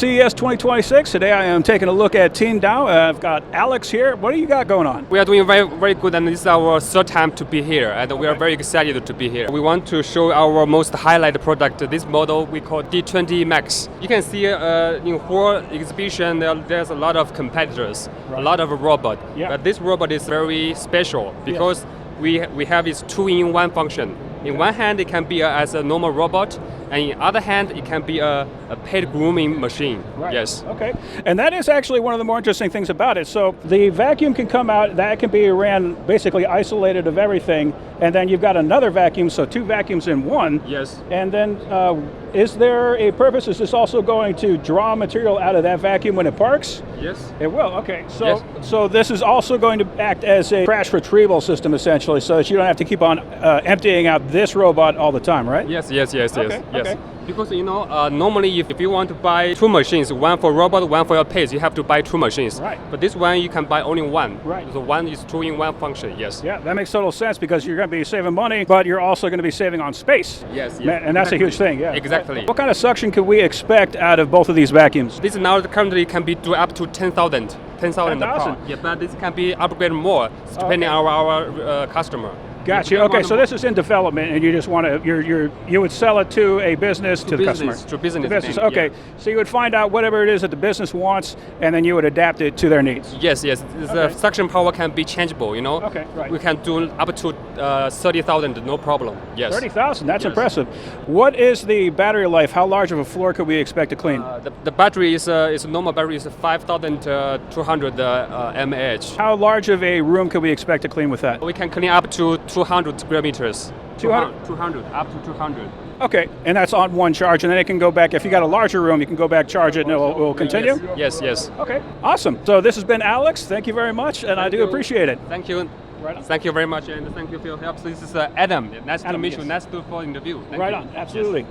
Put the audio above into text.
CES 2026. Today I am taking a look at Teendow. I've got Alex here. What do you got going on? We are doing very, very good, and this is our third time to be here, and we are very excited to be here. We want to show our most highlighted product. This model we call D20 Max. You can see in whole exhibition there's a lot of competitors, a lot of robot. Yeah. But this robot is very special because we have its two-in-one function. In one hand, it can be as a normal robot, and in other hand, it can be a paid grooming machine. Right. Yes. Okay. And that is actually one of the more interesting things about it. So the vacuum can come out, that can be ran basically isolated of everything, and then you've got another vacuum, so two vacuums in one. Yes. And then is there a purpose? Is this also going to draw material out of that vacuum when it parks? Yes. It will, okay. So, Yes. so this is also going to act as a trash retrieval system essentially, so that you don't have to keep on emptying out this robot all the time, right? Yes. Okay. Because normally if you want to buy two machines, one for robot, one for your pets, you have to buy two machines. Right. But this one you can buy only one. Right. So one is two-in-one function. Yes. Yeah, that makes total sense because you're going to be saving money, but you're also going to be saving on space. Yes. And that's a huge thing, yeah. Exactly. What kind of suction could we expect out of both of these vacuums? This now currently can be do up to 10,000. 10,000 per. 10,000? Yeah, but this can be upgraded more depending on our customer. Gotcha. Okay, so this is in development, and you just want to you would sell it to a business to the customer. To business. Okay, Yeah. so you would find out whatever it is that the business wants, and then you would adapt it to their needs. Yes. The suction power can be changeable. Okay, right. We can do up to 30,000, no problem. Yes. 30,000. That's Yes. impressive. What is the battery life? How large of a floor could we expect to clean? The battery is normal battery is 5,200 mAh. How large of a room could we expect to clean with that? We can clean up to 200 square meters. 200? 200, up to 200. Okay, and that's on one charge, and then it can go back. If you got a larger room, you can go back, charge it, and it will continue? Yes. Okay, awesome. So this has been Alex. Thank you very much, and I do appreciate it. Thank you. Right on. Thank you very much, and thank you for your help. This is Adam. Nice to Adam, meet yes. you. Nice to for interview. Thank Right you. on, absolutely. Yes.